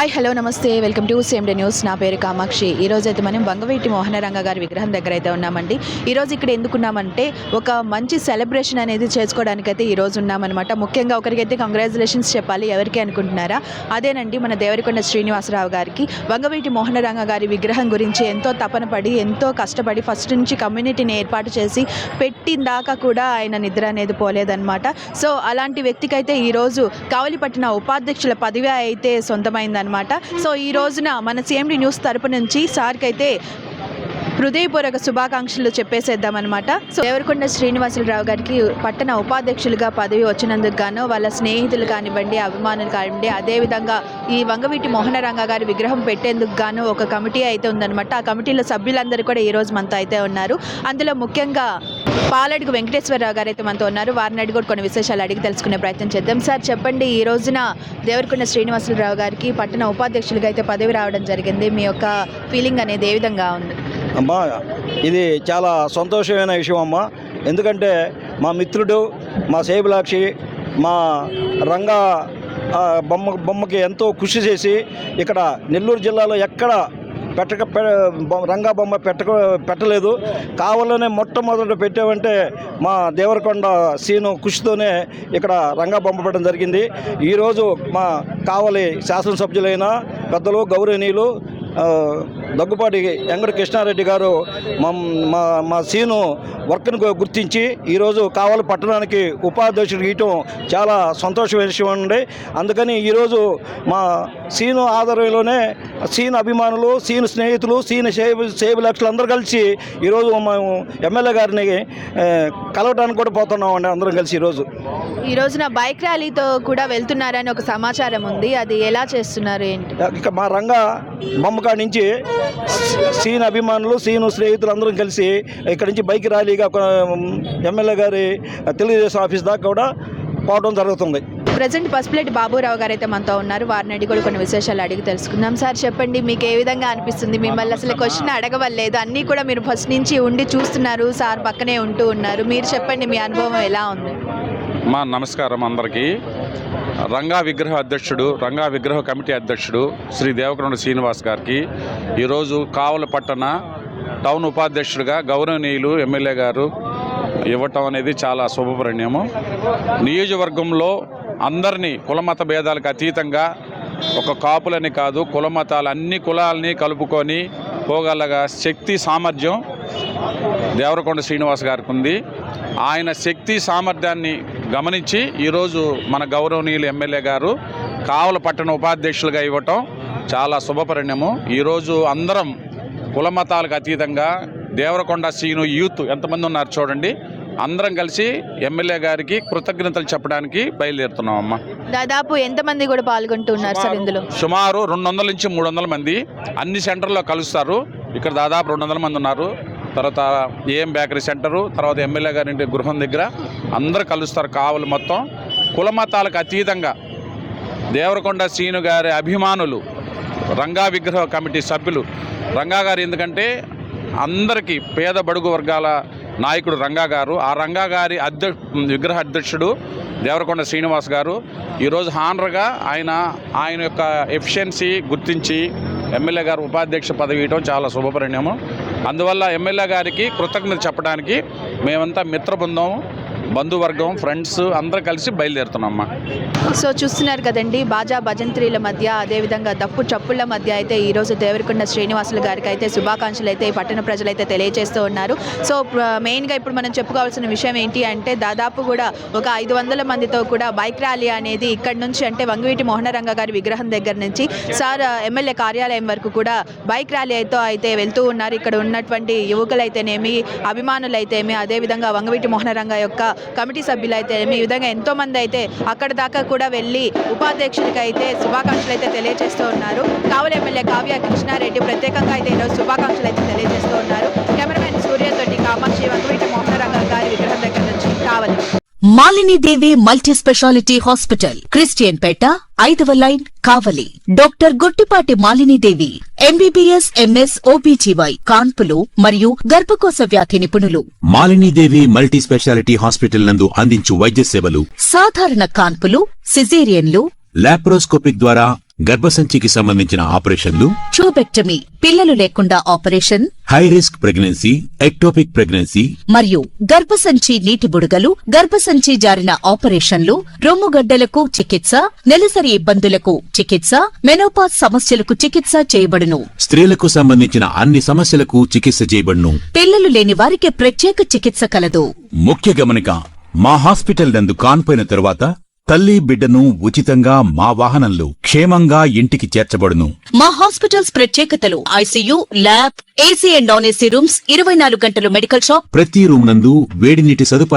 Hi hello నమస్తే welcome to same day news. నా పేరు కామాక్షి. ఈరోజు అయితే మనం వంగవీటి మోహనరంగ గారి విగ్రహం దగ్గర అయితే ఉన్నామండి. ఈరోజు ఇక్కడ ఎందుకున్నామంటే ఒక మంచి సెలబ్రేషన్ అనేది చేసుకోవడానికైతే ఈరోజు ఉన్నామన్నమాట. ముఖ్యంగా ఒకరికైతే కంగ్రాచులేషన్స్ చెప్పాలి. ఎవరికి అనుకుంటున్నారా? అదేనండి మన దేవరకొండ శ్రీనివాసరావు గారికి. వంగవీటి మోహనరంగ గారి విగ్రహం గురించి ఎంతో తపన పడి ఎంతో కష్టపడి ఫస్ట్ నుంచి కమ్యూనిటీని ఏర్పాటు చేసి పెట్టిన దాకా కూడా ఆయన నిద్ర అనేది పోలేదన్నమాట. సో అలాంటి వ్యక్తికైతే ఈరోజు కావలిపట్టిన ఉపాధ్యక్షుల పదవి అయితే సొంతమైంది అనమాట. సో ఈ రోజున మన సిఎండి న్యూస్ తరపు నుంచి సార్కి అయితే హృదయపూర్వక శుభాకాంక్షలు చెప్పేసేద్దామన్నమాట. సో దేవరకొండ శ్రీనివాసరావు గారికి పట్టణ ఉపాధ్యక్షులుగా పదవి వచ్చినందుకు గాను వాళ్ళ స్నేహితులు కానివ్వండి, అభిమానులు కానివ్వండి, అదేవిధంగా ఈ వంగవీటి మోహనరంగ గారి విగ్రహం పెట్టేందుకు గాను ఒక కమిటీ అయితే ఉందన్నమాట. ఆ కమిటీలో సభ్యులందరూ కూడా ఈరోజు మనతో అయితే ఉన్నారు. అందులో ముఖ్యంగా పాలడుగు వెంకటేశ్వరరావు గారు అయితే మనతో ఉన్నారు. వారిని అడిగి కూడా కొన్ని విశేషాలు అడిగి తెలుసుకునే ప్రయత్నం చేద్దాం. సార్ చెప్పండి, ఈ రోజున దేవరకొండ శ్రీనివాసరావు గారికి పట్టణ ఉపాధ్యక్షులుగా అయితే పదవి రావడం జరిగింది. మీ యొక్క ఫీలింగ్ అనేది ఏ విధంగా ఉంది? అమ్మా, ఇది చాలా సంతోషమైన విషయం అమ్మా. ఎందుకంటే మా మిత్రుడు, మా సేబులాక్షి, మా రంగా బొమ్మకి ఎంతో కృషి చేసి ఇక్కడ నెల్లూరు జిల్లాలో ఎక్కడ రంగా బొమ్మ పెట్టలేదు. కావాలనే మొట్టమొదట పెట్టామంటే మా దేవరకొండ సీను కృషితోనే ఇక్కడ రంగా బొమ్మ పెట్టడం జరిగింది. ఈరోజు మా కావలి శాసనసభ్యులైన పెద్దలు గౌరవనీయులు దగ్గుపాటి వెంకట కృష్ణారెడ్డి గారు మా సీను వర్క్ను గుర్తించి ఈరోజు కావలి పట్టణానికి ఉపాధ్యక్షుడు ఇవ్వటం చాలా సంతోషమైన విషయం అండి. అందుకని ఈరోజు మా సీను ఆధ్వర్యంలోనే సీను అభిమానులు, సీను స్నేహితులు, సీను సేబులాక్షులు అందరూ కలిసి ఈరోజు మేము ఎమ్మెల్యే గారిని కలవడానికి కూడా పోతున్నాం అండి. అందరం కలిసి ఈ రోజున బైక్ ర్యాలీతో కూడా వెళ్తున్నారని ఒక సమాచారం ఉంది. అది ఎలా చేస్తున్నారు ఏంటి? ఇక మా రంగా బొమ్మకాడి నుంచి సీను అభిమానులు, సీను స్నేహితులు అందరం కలిసి ఇక్కడి నుంచి బైక్ ర్యాలీగా ఎమ్మెల్యే గారి తెలుగుదేశం ఆఫీస్ దాకా కూడా పోవడం జరుగుతుంది. ప్రజెంట్ పసుపులేటి బాబురావు గారు అయితే మనతో ఉన్నారు. వారిని అడిగి కూడా కొన్ని విశేషాలు అడిగి తెలుసుకుందాం. సార్ చెప్పండి, మీకు ఏ విధంగా అనిపిస్తుంది? మిమ్మల్ని అసలు క్వశ్చన్ అడగవలేదు, అన్నీ కూడా మీరు ఫస్ట్ నుంచి ఉండి చూస్తున్నారు, సార్ పక్కనే ఉంటూ ఉన్నారు. మీరు చెప్పండి, మీ అనుభవం ఎలా ఉంది? మా నమస్కారం అందరికీ. రంగా విగ్రహ కమిటీ అధ్యక్షుడు శ్రీ దేవరకొండ శ్రీనివాస్ గారికి ఈరోజు కావలి పట్టణ టౌన్ ఉపాధ్యక్షుడిగా గౌరవనీయులు ఎమ్మెల్యే గారు ఇవ్వటం అనేది చాలా శుభపరిణామము. నియోజకవర్గంలో అందరినీ కులమత భేదాలకు అతీతంగా, ఒక కాపులని కాదు, కులమతాలు అన్ని కులాలని కలుపుకొని పోగలగా శక్తి సామర్థ్యం దేవరకొండ శ్రీనివాస్ గారికి ఉంది. ఆయన శక్తి సామర్థ్యాన్ని గమనించి ఈరోజు మన గౌరవనీయులు ఎమ్మెల్యే గారు కావలి పట్టణ ఉపాధ్యక్షులుగా ఇవ్వటం చాలా శుభపరిణామం. ఈరోజు అందరం కులమతాలకు అతీతంగా దేవరకొండ సీను యూత్ ఎంతమంది ఉన్నారు చూడండి, అందరం కలిసి ఎమ్మెల్యే గారికి కృతజ్ఞతలు చెప్పడానికి బయలుదేరుతున్నాం అమ్మ. దాదాపు ఎంతమంది కూడా పాల్గొంటున్నారు సార్ ఇందులో? సుమారు 200 నుంచి 300 మంది అన్ని సెంటర్లో కలుస్తారు. ఇక్కడ దాదాపు 200 మంది ఉన్నారు. తర్వాత ఏఎం బేకరీ సెంటరు, తర్వాత ఎమ్మెల్యే గారి గృహం దగ్గర అందరూ కలుస్తారు. కావలి మొత్తం కులమతాలకు అతీతంగా దేవరకొండ శ్రీను గారి అభిమానులు, రంగా విగ్రహ కమిటీ సభ్యులు, రంగా గారు ఎందుకంటే అందరికీ పేద బడుగు వర్గాల నాయకుడు రంగా గారు. ఆ రంగా గారి విగ్రహ అధ్యక్షుడు దేవరకొండ శ్రీనివాస్ గారు ఈరోజు హానర్గా ఆయన యొక్క ఎఫిషియన్సీ గుర్తించి ఎమ్మెల్యే గారు ఉపాధ్యక్ష పదవి ఇవ్వడం చాలా శుభపరిణామం. అందువల్ల ఎమ్మెల్యే గారికి కృతజ్ఞత చెప్పడానికి మేమంతా మిత్ర బృందం, బంధువర్గం, ఫ్రెండ్స్ అందరూ కలిసి బయలుదేరుతున్నామ్మా. సో చూస్తున్నారు కదండి, బాజా భజంత్రీల మధ్య, అదేవిధంగా దప్పు చప్పుళ్ళ మధ్య అయితే ఈరోజు దేవరకొండ శ్రీనివాసులు గారికి అయితే శుభాకాంక్షలు అయితే ఈ పట్టణ ప్రజలైతే తెలియజేస్తూ ఉన్నారు. సో మెయిన్గా ఇప్పుడు మనం చెప్పుకోవాల్సిన విషయం ఏంటి అంటే దాదాపు కూడా ఒక 500 మందితో కూడా బైక్ ర్యాలీ అనేది ఇక్కడ నుంచి అంటే వంగవీటి మోహనరంగ గారి విగ్రహం దగ్గర నుంచి సార్ ఎమ్మెల్యే కార్యాలయం వరకు కూడా బైక్ ర్యాలీ అయితే వెళ్తూ ఉన్నారు. ఇక్కడ ఉన్నటువంటి యువకులైతేనేమి, అభిమానులైతేమి, అదేవిధంగా వంగవీటి మోహనరంగ యొక్క కమిటీ సభ్యులైతే ఈ విధంగా ఎంతోమంది అయితే అక్కడ దాకా కూడా వెళ్ళి ఉపాధ్యక్షులకి అయితే శుభాకాంక్షలు అయితే తెలియజేస్తూ ఉన్నారు. కావలి ఎమ్మెల్యే కావ్య కృష్ణారెడ్డి ప్రత్యేకంగా అయితే ఈరోజు శుభాకాంక్షలు అయితే తెలియజేస్తూ ఉన్నారు. కెమెరామెన్ సూర్యతోటి కామాక్షి, వంగవీటి మోహనరంగ గారి విగ్రహం దగ్గర నుంచి Kavali. Malinidevi multi specialty hospital, Christian Peta, 5వ line, Kavali. Doctor Gottipati Malinidevi MBBS, MS, OBGY, కాన్పులు మరియు గర్భకోశ వ్యాధి నిపుణులు. మాలినీదేవి మల్టీ స్పెషాలిటీ హాస్పిటల్ నందు అందించు వైద్య సేవలు: సాధారణ కాన్పులు, సిజేరియన్లు, లాప్రోస్కోపిక్ ద్వారా గర్భసంచికి సంబంధించిన ఆపరేషన్లు, ట్యూబెక్టమీ పిల్లలు లేకుండా operation, high risk pregnancy, ectopic pregnancy, మరియు గర్భసంచి నీటి బుడగలు, గర్భసంచి జారిన ఆపరేషన్లు, రొమ్ముగడ్డలకు చికిత్స, నెలసరి ఇబ్బందులకు చికిత్స, మెనోపాజ్ సమస్యలకు చికిత్స చేయబడును. స్త్రీలకు సంబంధించిన అన్ని సమస్యలకు చికిత్స చేయబడును. పిల్లలు లేని వారికి ప్రత్యేక చికిత్స కలదు. ముఖ్య గమనిక, మా హాస్పిటల్ నందు కాన్పోయిన తరువాత తల్లి బిడ్డను ఉచితంగా మా వాహనంలో క్షేమంగా ఇంటికి చేర్చబడును. మా హాస్పిటల్స్ ప్రత్యేకతలు: ICU, lab, AC and non AC rooms, 24 గంటలు మెడికల్ షాప్, ప్రతి రూమ్ నందు వేడి నీటి సదుపాయం